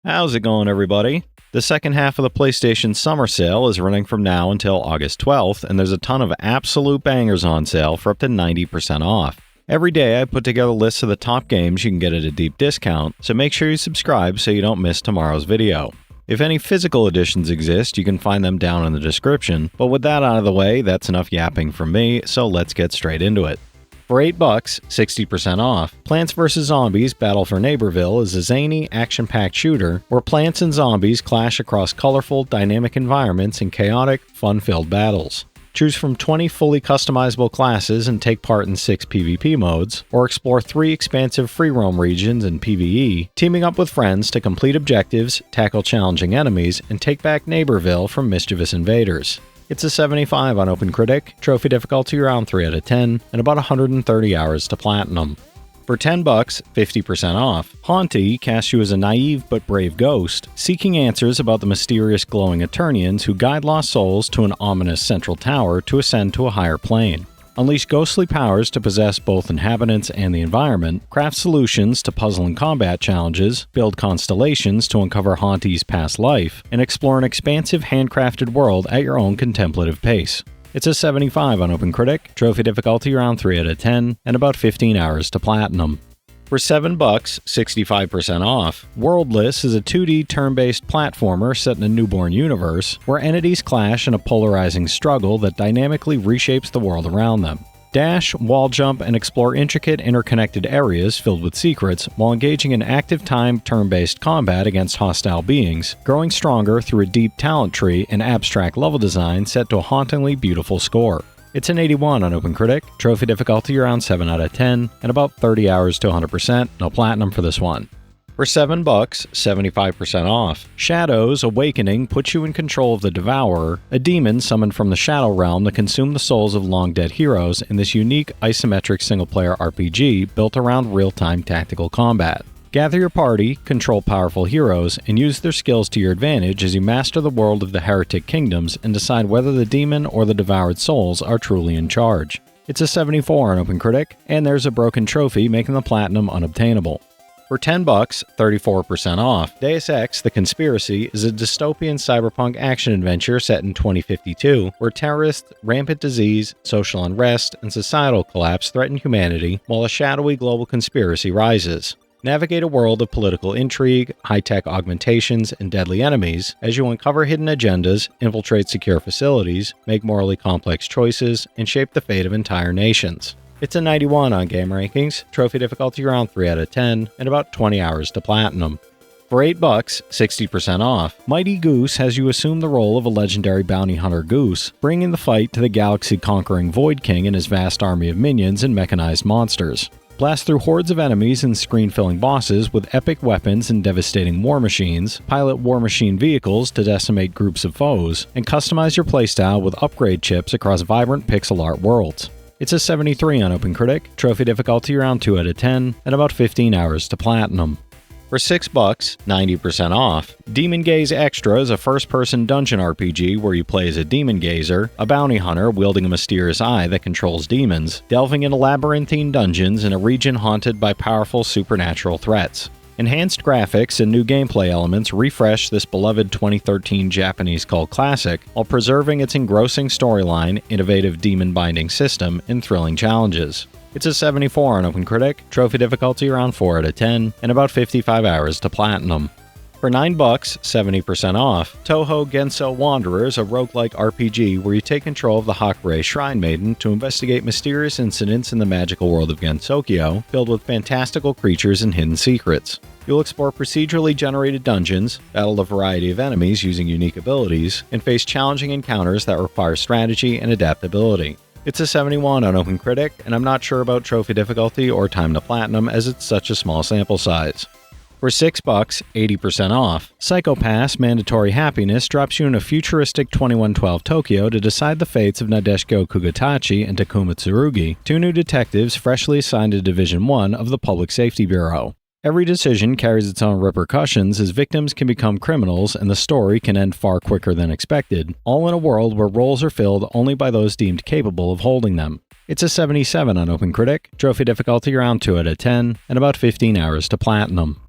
How's it going, everybody? The second half of the PlayStation Summer Sale is running from now until August 12th, and there's a ton of absolute bangers on sale for up to 90% off. Every day I put together lists of the top games you can get at a deep discount, so make sure you subscribe so you don't miss tomorrow's video. If any physical editions exist, you can find them down in the description, but with that out of the way, that's enough yapping from me, so let's get straight into it. For $8, 60% off, Plants vs. Zombies Battle for Neighborville is a zany, action-packed shooter where plants and zombies clash across colorful, dynamic environments in chaotic, fun-filled battles. Choose from 20 fully customizable classes and take part in 6 PvP modes, or explore 3 expansive free-roam regions in PvE, teaming up with friends to complete objectives, tackle challenging enemies, and take back Neighborville from mischievous invaders. It's a 75 on OpenCritic, trophy difficulty around 3 out of 10, and about 130 hours to platinum. For $10, 50% off, Hauntii casts you as a naive but brave ghost, seeking answers about the mysterious glowing Eternians who guide lost souls to an ominous central tower to ascend to a higher plane. Unleash ghostly powers to possess both inhabitants and the environment, craft solutions to puzzle and combat challenges, build constellations to uncover Hauntii's past life, and explore an expansive handcrafted world at your own contemplative pace. It's a 75 on OpenCritic, trophy difficulty around 3 out of 10, and about 15 hours to platinum. For $7, 65% off, Worldless is a 2D turn-based platformer set in a newborn universe, where entities clash in a polarizing struggle that dynamically reshapes the world around them. Dash, wall jump, and explore intricate, interconnected areas filled with secrets while engaging in active-time, turn-based combat against hostile beings, growing stronger through a deep talent tree and abstract level design set to a hauntingly beautiful score. It's an 81 on OpenCritic, trophy difficulty around 7 out of 10, and about 30 hours to 100%, no platinum for this one. For $7, 75% off, Shadows Awakening puts you in control of the Devourer, a demon summoned from the Shadow Realm to consume the souls of long-dead heroes in this unique isometric single-player RPG built around real-time tactical combat. Gather your party, control powerful heroes, and use their skills to your advantage as you master the world of the Heretic Kingdoms and decide whether the demon or the devoured souls are truly in charge. It's a 74 on OpenCritic, and there's a broken trophy making the platinum unobtainable. For $10, 34% off, Deus Ex The Conspiracy is a dystopian cyberpunk action-adventure set in 2052, where terrorists, rampant disease, social unrest, and societal collapse threaten humanity, while a shadowy global conspiracy rises. Navigate a world of political intrigue, high-tech augmentations, and deadly enemies as you uncover hidden agendas, infiltrate secure facilities, make morally complex choices, and shape the fate of entire nations. It's a 91 on GameRankings, trophy difficulty around 3 out of 10, and about 20 hours to platinum. For $8, 60% off, Mighty Goose has you assume the role of a legendary bounty hunter Goose, bringing the fight to the galaxy-conquering Void King and his vast army of minions and mechanized monsters. Blast through hordes of enemies and screen-filling bosses with epic weapons and devastating war machines, pilot war machine vehicles to decimate groups of foes, and customize your playstyle with upgrade chips across vibrant pixel art worlds. It's a 73 on OpenCritic, trophy difficulty around 2 out of 10, and about 15 hours to platinum. For $6, 90% off, Demon Gaze Extra is a first-person dungeon RPG where you play as a demon gazer, a bounty hunter wielding a mysterious eye that controls demons, delving into labyrinthine dungeons in a region haunted by powerful supernatural threats. Enhanced graphics and new gameplay elements refresh this beloved 2013 Japanese cult classic while preserving its engrossing storyline, innovative demon-binding system, and thrilling challenges. It's a 74 on OpenCritic, trophy difficulty around 4 out of 10, and about 55 hours to platinum. For $9, 70% off, Touhou Genso Wanderer is a roguelike RPG where you take control of the Hakurei Shrine Maiden to investigate mysterious incidents in the magical world of Gensokyo, filled with fantastical creatures and hidden secrets. You'll explore procedurally generated dungeons, battle a variety of enemies using unique abilities, and face challenging encounters that require strategy and adaptability. It's a 71 on OpenCritic, and I'm not sure about trophy difficulty or time to platinum as it's such a small sample size. For $6, 80% off, Psycho-Pass Mandatory Happiness drops you in a futuristic 2112 Tokyo to decide the fates of Nadeshiko Kugatachi and Takuma Tsurugi, 2 new detectives freshly assigned to Division 1 of the Public Safety Bureau. Every decision carries its own repercussions as victims can become criminals and the story can end far quicker than expected, all in a world where roles are filled only by those deemed capable of holding them. It's a 77 on OpenCritic, trophy difficulty around 2 out of 10, and about 15 hours to platinum.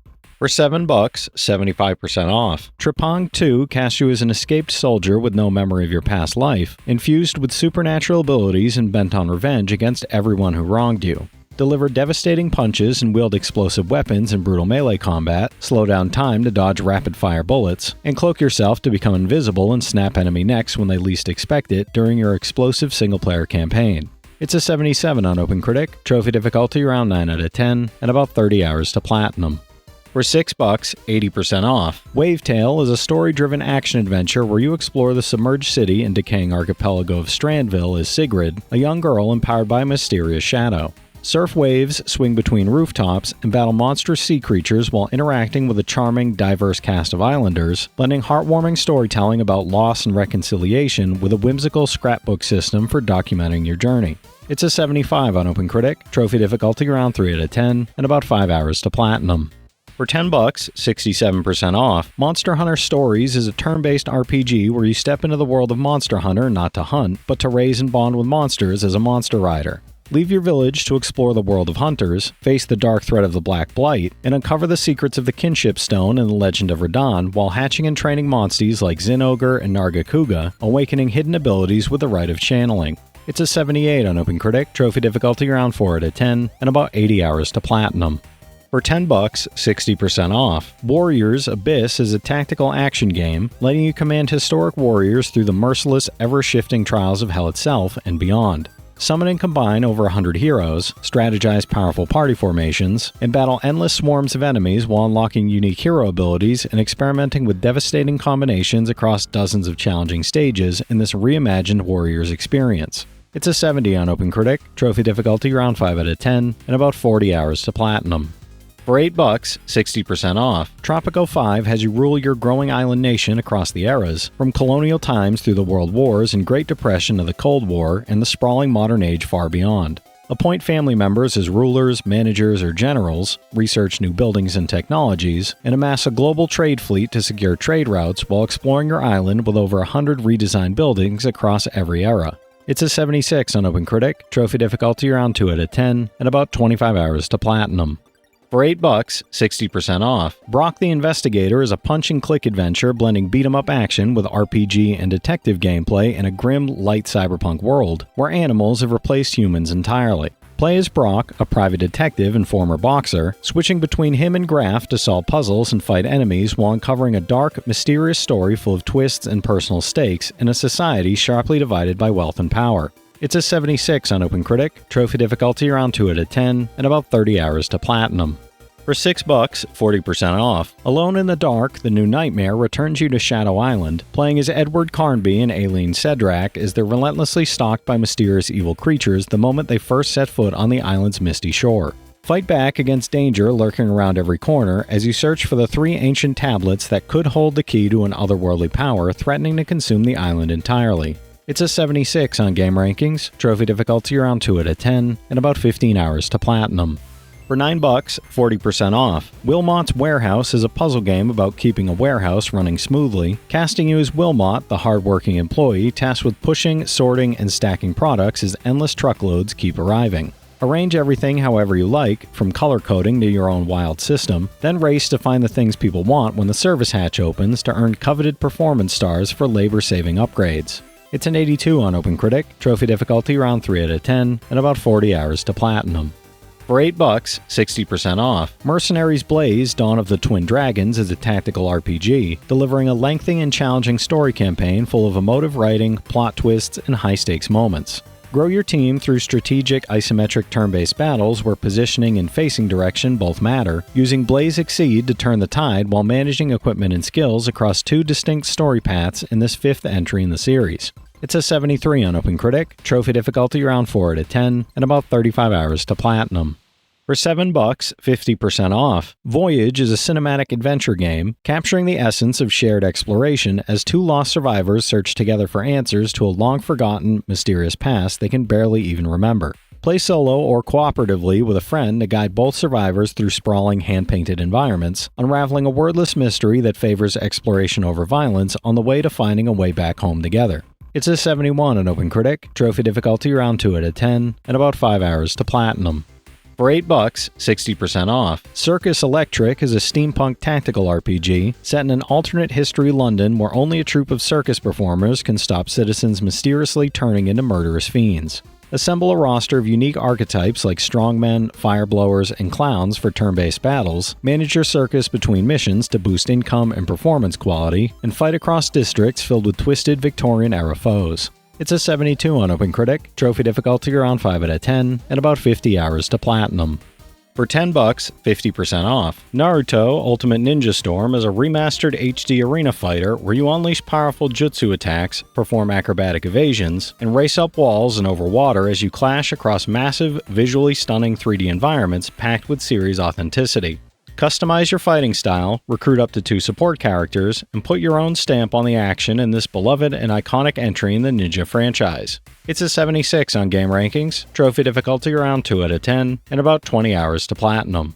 For $7, 75% off. Trapong 2 casts you as an escaped soldier with no memory of your past life, infused with supernatural abilities and bent on revenge against everyone who wronged you. Deliver devastating punches and wield explosive weapons in brutal melee combat, slow down time to dodge rapid-fire bullets, and cloak yourself to become invisible and snap enemy necks when they least expect it during your explosive single-player campaign. It's a 77 on OpenCritic, trophy difficulty around 9 out of 10, and about 30 hours to platinum. For $6, 80% off. Wavetale is a story-driven action-adventure where you explore the submerged city and decaying archipelago of Strandville as Sigrid, a young girl empowered by a mysterious shadow. Surf waves, swing between rooftops, and battle monstrous sea creatures while interacting with a charming, diverse cast of islanders, blending heartwarming storytelling about loss and reconciliation with a whimsical scrapbook system for documenting your journey. It's a 75 on OpenCritic, trophy difficulty around 3 out of 10, and about 5 hours to platinum. For $10, 67% off, Monster Hunter Stories is a turn-based RPG where you step into the world of Monster Hunter not to hunt, but to raise and bond with monsters as a monster rider. Leave your village to explore the world of hunters, face the dark threat of the Black Blight, and uncover the secrets of the Kinship Stone and the Legend of Radon while hatching and training monsties like Zinogre and Nargacuga, awakening hidden abilities with the rite of channeling. It's a 78 on OpenCritic, trophy difficulty around 4 out of 10, and about 80 hours to platinum. For $10, 60% off. Warriors Abyss is a tactical action game, letting you command historic warriors through the merciless, ever-shifting trials of hell itself and beyond. Summon and combine over 100 heroes, strategize powerful party formations, and battle endless swarms of enemies while unlocking unique hero abilities and experimenting with devastating combinations across dozens of challenging stages in this reimagined Warriors experience. It's a 70 on OpenCritic, trophy difficulty around 5 out of 10, and about 40 hours to platinum. For $8, 60% off. Tropico 5 has you rule your growing island nation across the eras, from colonial times through the World Wars and Great Depression to the Cold War and the sprawling modern age far beyond. Appoint family members as rulers, managers, or generals, research new buildings and technologies, and amass a global trade fleet to secure trade routes while exploring your island with over 100 redesigned buildings across every era. It's a 76 on OpenCritic, trophy difficulty around 2 out of 10, and about 25 hours to platinum. For $8, 60% off. Brok the Investigator is a punch-and-click adventure blending beat-em-up action with RPG and detective gameplay in a grim, light cyberpunk world, where animals have replaced humans entirely. Play as Brok, a private detective and former boxer, switching between him and Graf to solve puzzles and fight enemies while uncovering a dark, mysterious story full of twists and personal stakes in a society sharply divided by wealth and power. It's a 76 on OpenCritic, trophy difficulty around 2 out of 10, and about 30 hours to platinum. For $6, 40% off. Alone in the Dark, the new Nightmare returns you to Shadow Island, playing as Edward Carnby and Aileen Cedrak as they're relentlessly stalked by mysterious evil creatures the moment they first set foot on the island's misty shore. Fight back against danger lurking around every corner as you search for the 3 ancient tablets that could hold the key to an otherworldly power threatening to consume the island entirely. It's a 76 on Game Rankings, trophy difficulty around 2 out of 10, and about 15 hours to platinum. For $9, 40% off. Wilmot's Warehouse is a puzzle game about keeping a warehouse running smoothly, casting you as Wilmot, the hard-working employee tasked with pushing, sorting, and stacking products as endless truckloads keep arriving. Arrange everything however you like, from color coding to your own wild system, then race to find the things people want when the service hatch opens to earn coveted performance stars for labor-saving upgrades. It's an 82 on OpenCritic, trophy difficulty around 3 out of 10, and about 40 hours to platinum. For $8, 60% off. Mercenaries Blaze: Dawn of the Twin Dragons is a tactical RPG, delivering a lengthy and challenging story campaign full of emotive writing, plot twists, and high-stakes moments. Grow your team through strategic isometric turn-based battles where positioning and facing direction both matter, using Blaze Exceed to turn the tide while managing equipment and skills across 2 distinct story paths in this 5th entry in the series. It's a 73 on OpenCritic, trophy difficulty around 4 out of 10, and about 35 hours to platinum. For $7, 50% off. Voyage is a cinematic adventure game, capturing the essence of shared exploration as 2 lost survivors search together for answers to a long-forgotten, mysterious past they can barely even remember. Play solo or cooperatively with a friend to guide both survivors through sprawling, hand-painted environments, unraveling a wordless mystery that favors exploration over violence on the way to finding a way back home together. It's a 71 on OpenCritic, trophy difficulty around 2 out of 10, and about 5 hours to platinum. For $8, 60% off. Circus Electrique is a steampunk tactical RPG set in an alternate history London where only a troupe of circus performers can stop citizens mysteriously turning into murderous fiends. Assemble a roster of unique archetypes like strongmen, fireblowers, and clowns for turn-based battles, manage your circus between missions to boost income and performance quality, and fight across districts filled with twisted Victorian-era foes. It's a 72 on OpenCritic, trophy difficulty around 5 out of 10, and about 50 hours to platinum. For $10, 50% off. Naruto Ultimate Ninja Storm is a remastered HD arena fighter where you unleash powerful jutsu attacks, perform acrobatic evasions, and race up walls and over water as you clash across massive, visually stunning 3D environments packed with series authenticity. Customize your fighting style, recruit up to 2 support characters, and put your own stamp on the action in this beloved and iconic entry in the Ninja franchise. It's a 76 on Game Rankings, trophy difficulty around 2 out of 10, and about 20 hours to platinum.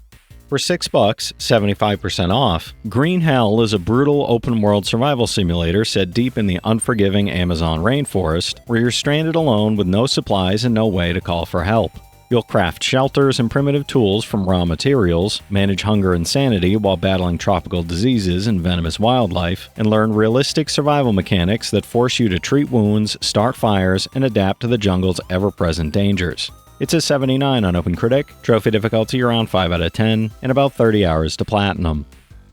For $6, 75% off, Green Hell is a brutal open-world survival simulator set deep in the unforgiving Amazon rainforest, where you're stranded alone with no supplies and no way to call for help. You'll craft shelters and primitive tools from raw materials, manage hunger and sanity while battling tropical diseases and venomous wildlife, and learn realistic survival mechanics that force you to treat wounds, start fires, and adapt to the jungle's ever-present dangers. It's a 79 on OpenCritic, trophy difficulty around 5 out of 10, and about 30 hours to platinum.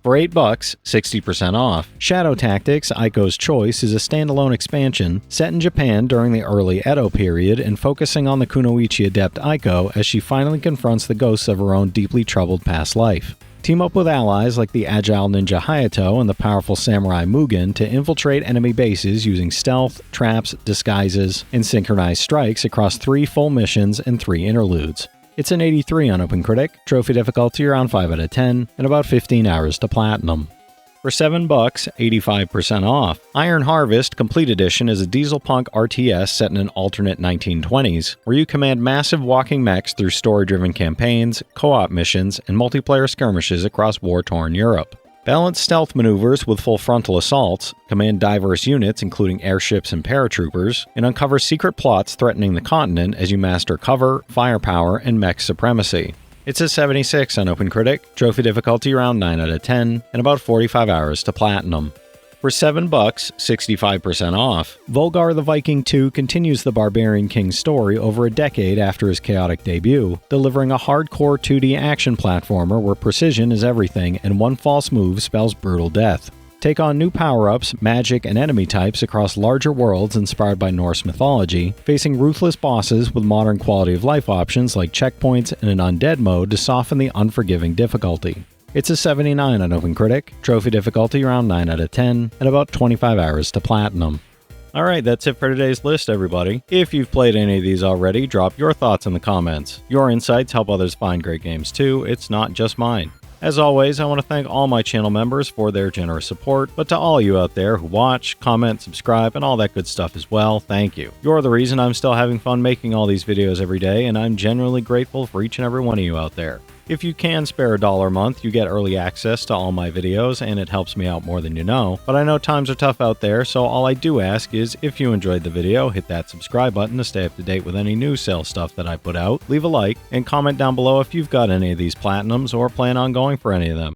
For $8, 60% off. Shadow Tactics: Aiko's Choice is a standalone expansion set in Japan during the early Edo period and focusing on the kunoichi adept Aiko as she finally confronts the ghosts of her own deeply troubled past life. Team up with allies like the agile ninja Hayato and the powerful samurai Mugen to infiltrate enemy bases using stealth, traps, disguises, and synchronized strikes across 3 full missions and 3 interludes. It's an 83 on OpenCritic, trophy difficulty around 5 out of 10, and about 15 hours to platinum. For $7, 85% off. Iron Harvest Complete Edition is a dieselpunk RTS set in an alternate 1920s, where you command massive walking mechs through story-driven campaigns, co-op missions, and multiplayer skirmishes across war-torn Europe. Balance stealth maneuvers with full frontal assaults, command diverse units including airships and paratroopers, and uncover secret plots threatening the continent as you master cover, firepower, and mech supremacy. It's a 76 on OpenCritic, trophy difficulty around 9 out of 10, and about 45 hours to platinum. For $7, 65% off. Volgarr the Viking 2 continues the Barbarian King's story over a decade after his chaotic debut, delivering a hardcore 2D action platformer where precision is everything and one false move spells brutal death. Take on new power-ups, magic, and enemy types across larger worlds inspired by Norse mythology, facing ruthless bosses with modern quality-of-life options like checkpoints and an undead mode to soften the unforgiving difficulty. It's a 79 on OpenCritic, trophy difficulty around 9 out of 10, and about 25 hours to platinum. Alright, that's it for today's list, everybody. If you've played any of these already, drop your thoughts in the comments. Your insights help others find great games too, it's not just mine. As always, I want to thank all my channel members for their generous support, but to all you out there who watch, comment, subscribe, and all that good stuff as well, thank you. You're the reason I'm still having fun making all these videos every day, and I'm genuinely grateful for each and every one of you out there. If you can spare $1 a month, you get early access to all my videos, and it helps me out more than you know. But I know times are tough out there, so all I do ask is, if you enjoyed the video, hit that subscribe button to stay up to date with any new sale stuff that I put out, leave a like, and comment down below if you've got any of these platinums or plan on going for any of them.